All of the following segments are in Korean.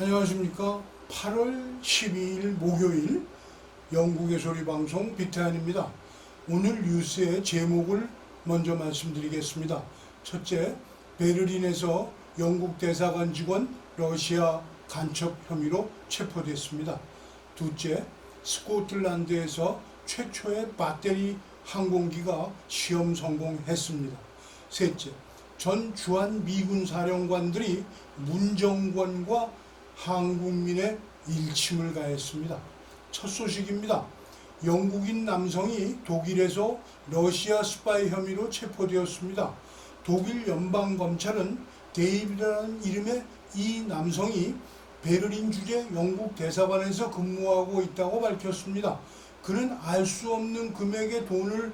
안녕하십니까. 8월 12일 목요일 영국의 소리 방송 비태환입니다. 오늘 뉴스의 제목을 먼저 말씀드리겠습니다. 첫째, 베를린에서 영국 대사관 직원 러시아 간첩 혐의로 체포됐습니다. 둘째, 스코틀랜드에서 최초의 배터리 항공기가 시험 성공했습니다. 셋째, 전 주한 미군 사령관들이 문정권과 한국민의 일침을 가했습니다. 첫 소식입니다. 영국인 남성이 독일에서 러시아 스파이 혐의로 체포되었습니다. 독일 연방검찰은 데이비드라는 이름의 이 남성이 베를린 주재 영국 대사관에서 근무하고 있다고 밝혔습니다. 그는 알 수 없는 금액의 돈을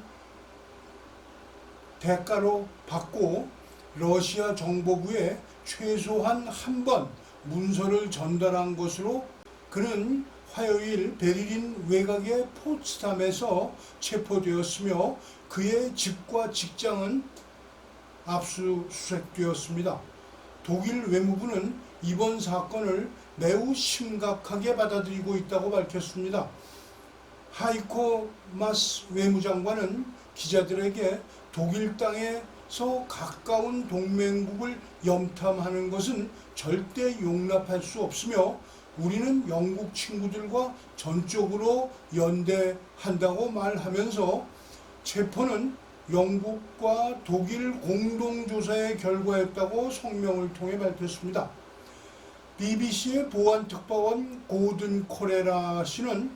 대가로 받고 러시아 정보부에 최소한 한 번 문서를 전달한 것으로 그는 화요일 베를린 외곽의 포츠담에서 체포되었으며 그의 집과 직장은 압수수색되었습니다. 독일 외무부는 이번 사건을 매우 심각하게 받아들이고 있다고 밝혔습니다. 하이코 마스 외무장관은 기자들에게 독일 땅에서 가까운 동맹국을 염탐하는 것은 절대 용납할 수 없으며 우리는 영국 친구들과 전적으로 연대한다고 말하면서 체포는 영국과 독일 공동조사의 결과였다고 성명을 통해 밝혔습니다. BBC의 보안특파원 고든 코레라 씨는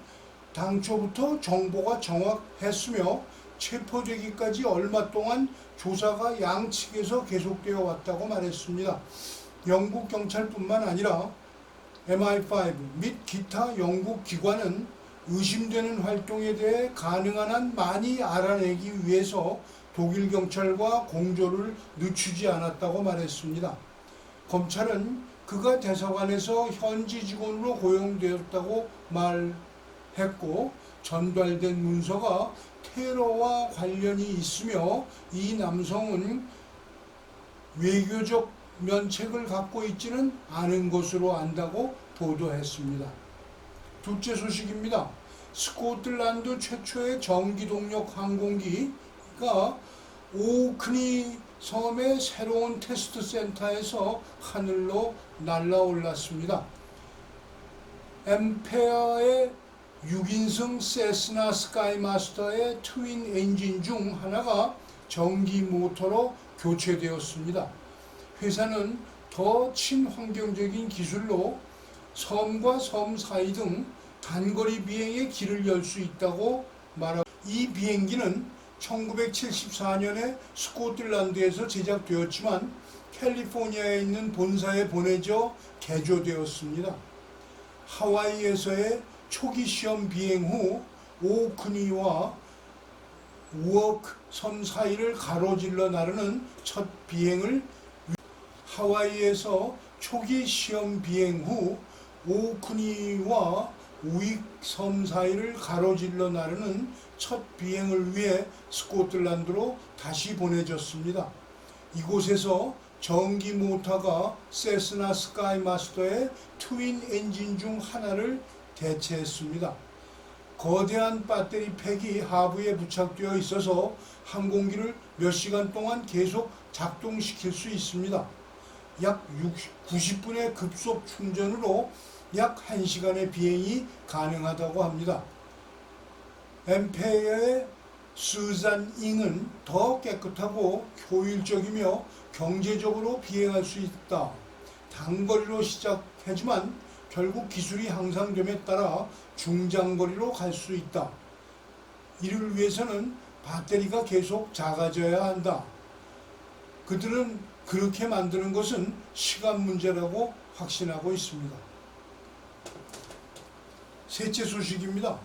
당초부터 정보가 정확했으며 체포되기까지 얼마 동안 조사가 양측에서 계속되어 왔다고 말했습니다. 영국 경찰뿐만 아니라 MI5 및 기타 영국 기관은 의심되는 활동에 대해 가능한 한 많이 알아내기 위해서 독일 경찰과 공조를 늦추지 않았다고 말했습니다. 검찰은 그가 대사관에서 현지 직원으로 고용되었다고 말했고 전달된 문서가 테러와 관련이 있으며 이 남성은 외교적 면책을 갖고 있지는 않은 것으로 안다고 보도했습니다. 둘째 소식입니다. 스코틀랜드 최초의 전기동력 항공기가 오크니 섬의 새로운 테스트 센터에서 하늘로 날아올랐습니다. 엠페어의 6인승 세스나 스카이마스터의 트윈 엔진 중 하나가 전기 모터로 교체되었습니다. 회사는 더 친환경적인 기술로 섬과 섬 사이 등 단거리 비행의 길을 열 수 있다고 말하고 이 비행기는 1974년에 스코틀랜드에서 제작되었지만 캘리포니아에 있는 본사에 보내져 개조되었습니다. 하와이에서의 초기 시험 비행 후 오크니와 우어크 섬 사이를 가로질러 나르는 첫 비행을 하와이에서 초기 시험 비행 후 오크니와 우익 섬 사이를 가로질러 나르는 첫 비행을 위해 스코틀랜드로 다시 보내졌습니다. 이곳에서 전기 모터가 세스나 스카이마스터의 트윈 엔진 중 하나를 대체했습니다. 거대한 배터리 팩이 하부에 부착되어 있어서 항공기를 몇 시간 동안 계속 작동시킬 수 있습니다. 약 90분의 급속 충전으로 약 1시간의 비행이 가능하다고 합니다. 엠페어의 수잔 잉은 더 깨끗하고 효율적이며 경제적으로 비행할 수 있다. 단거리로 시작하지만 결국 기술이 향상됨에 따라 중장거리로 갈 수 있다. 이를 위해서는 배터리가 계속 작아져야 한다. 그들은 그렇게 만드는 것은 시간 문제라고 확신하고 있습니다. 셋째 소식입니다.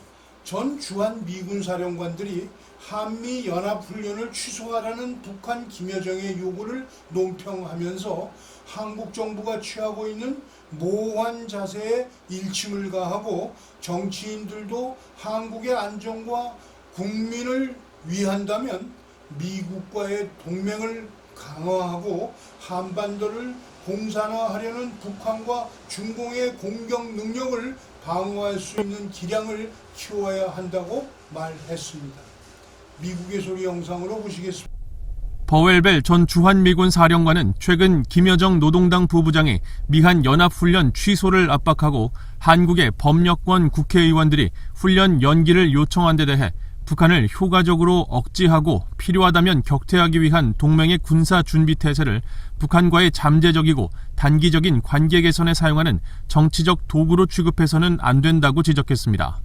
전 주한 미군 사령관들이 한미 연합훈련을 취소하라는 북한 김여정의 요구를 논평하면서 한국 정부가 취하고 있는 모호한 자세에 일침을 가하고 정치인들도 한국의 안정과 국민을 위한다면 미국과의 동맹을 강화하고 한반도를 공산화하려는 북한과 중공의 공격 능력을 방어할 수 있는 기량을 키워야 한다고 말했습니다. 미국의 소리 영상으로 보시겠습니다. 버웰벨 전 주한미군 사령관은 최근 김여정 노동당 부부장의 미한 연합훈련 취소를 압박하고 한국의 법여권 국회의원들이 훈련 연기를 요청한 데 대해 북한을 효과적으로 억제하고 필요하다면 격퇴하기 위한 동맹의 군사 준비 태세를 북한과의 잠재적이고 단기적인 관계 개선에 사용하는 정치적 도구로 취급해서는 안 된다고 지적했습니다.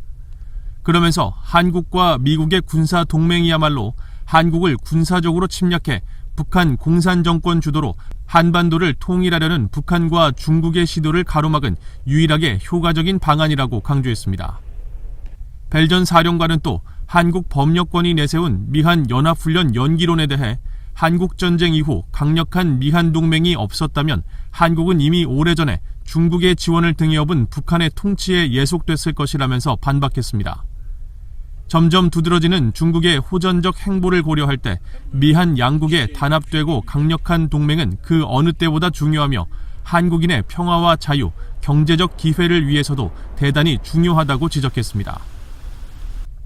그러면서 한국과 미국의 군사 동맹이야말로 한국을 군사적으로 침략해 북한 공산정권 주도로 한반도를 통일하려는 북한과 중국의 시도를 가로막은 유일하게 효과적인 방안이라고 강조했습니다. 벨 전 사령관은 또 한국 법여권이 내세운 미한 연합훈련 연기론에 대해 한국전쟁 이후 강력한 미한 동맹이 없었다면 한국은 이미 오래전에 중국의 지원을 등에 업은 북한의 통치에 예속됐을 것이라면서 반박했습니다. 점점 두드러지는 중국의 호전적 행보를 고려할 때 미한 양국의 단합되고 강력한 동맹은 그 어느 때보다 중요하며 한국인의 평화와 자유, 경제적 기회를 위해서도 대단히 중요하다고 지적했습니다.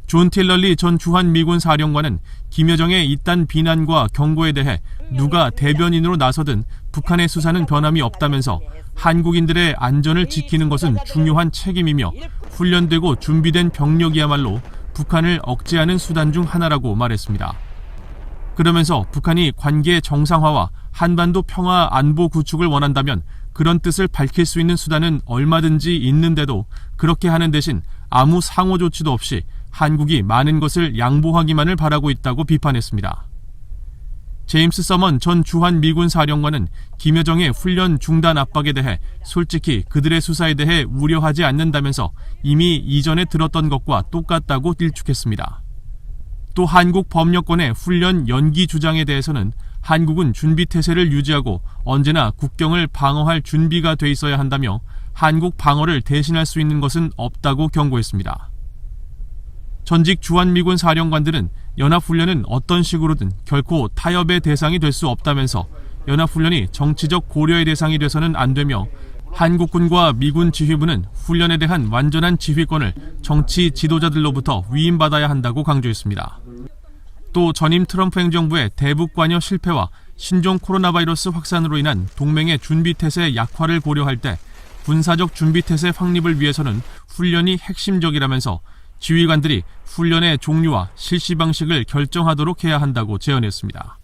존 틸러리 전 주한미군 사령관은 김여정의 이딴 비난과 경고에 대해 누가 대변인으로 나서든 북한의 수사는 변함이 없다면서 한국인들의 안전을 지키는 것은 중요한 책임이며 훈련되고 준비된 병력이야말로 북한을 억제하는 수단 중 하나라고 말했습니다. 그러면서 북한이 관계 정상화와 한반도 평화 안보 구축을 원한다면 그런 뜻을 밝힐 수 있는 수단은 얼마든지 있는데도 그렇게 하는 대신 아무 상호 조치도 없이 한국이 많은 것을 양보하기만을 바라고 있다고 비판했습니다. 제임스 서먼 전 주한미군 사령관은 김여정의 훈련 중단 압박에 대해 솔직히 그들의 수사에 대해 우려하지 않는다면서 이미 이전에 들었던 것과 똑같다고 일축했습니다. 또 한국 법여권의 훈련 연기 주장에 대해서는 한국은 준비 태세를 유지하고 언제나 국경을 방어할 준비가 돼 있어야 한다며 한국 방어를 대신할 수 있는 것은 없다고 경고했습니다. 전직 주한미군 사령관들은 연합훈련은 어떤 식으로든 결코 타협의 대상이 될 수 없다면서 연합훈련이 정치적 고려의 대상이 돼서는 안 되며 한국군과 미군 지휘부는 훈련에 대한 완전한 지휘권을 정치 지도자들로부터 위임받아야 한다고 강조했습니다. 또 전임 트럼프 행정부의 대북 관여 실패와 신종 코로나 바이러스 확산으로 인한 동맹의 준비 태세 약화를 고려할 때 군사적 준비 태세 확립을 위해서는 훈련이 핵심적이라면서 지휘관들이 훈련의 종류와 실시 방식을 결정하도록 해야 한다고 제언했습니다.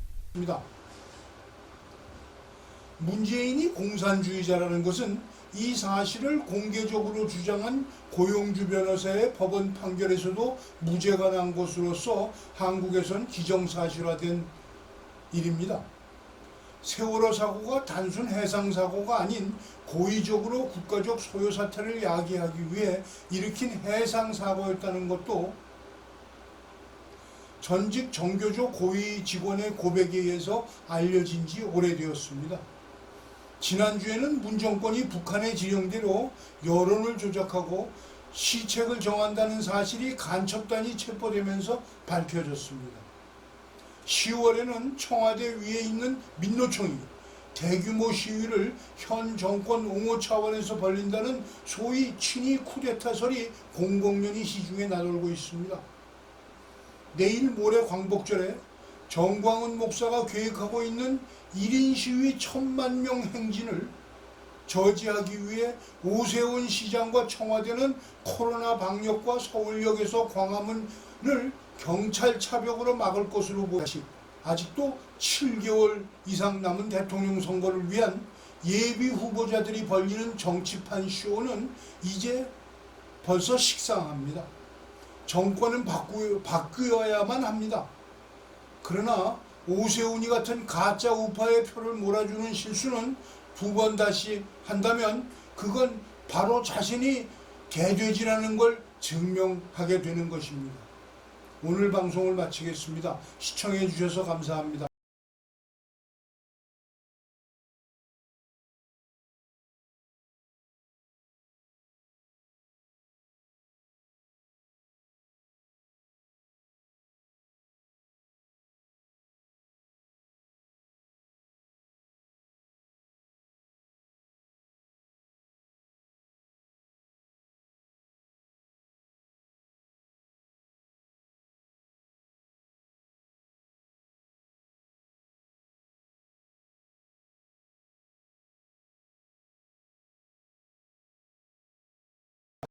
문재인이 공산주의자라는 것은 이 사실을 공개적으로 주장한 고용주 변호사의 법원 판결에서도 무죄가 난 것으로서 한국에선 기정사실화된 일입니다. 세월호 사고가 단순 해상사고가 아닌 고의적으로 국가적 소요 사태를 야기하기 위해 일으킨 해상사고였다는 것도 전직 정교조 고위 직원의 고백에 의해서 알려진 지 오래되었습니다. 지난주에는 문 정권이 북한의 지령대로 여론을 조작하고 시책을 정한다는 사실이 간첩단이 체포되면서 밝혀졌습니다. 10월에는 청와대 위에 있는 민노총이 대규모 시위를 현 정권 옹호 차원에서 벌린다는 소위 친위 쿠데타설이 공공연히 시중에 나돌고 있습니다. 내일 모레 광복절에 정광훈 목사가 계획하고 있는 1인 시위 1000만 명 행진을 저지하기 위해 오세훈 시장과 청와대는 코로나 방역과 서울역에서 광화문을 경찰 차벽으로 막을 것으로 보이지, 아직도 7개월 이상 남은 대통령 선거를 위한 예비 후보자들이 벌이는 정치판 쇼는 이제 벌써 식상합니다. 정권은 바뀌어야만 합니다. 그러나 오세훈이 같은 가짜 우파의 표를 몰아주는 실수는 2번 다시 한다면 그건 바로 자신이 개돼지라는 걸 증명하게 되는 것입니다. 오늘 방송을 마치겠습니다. 시청해 주셔서 감사합니다.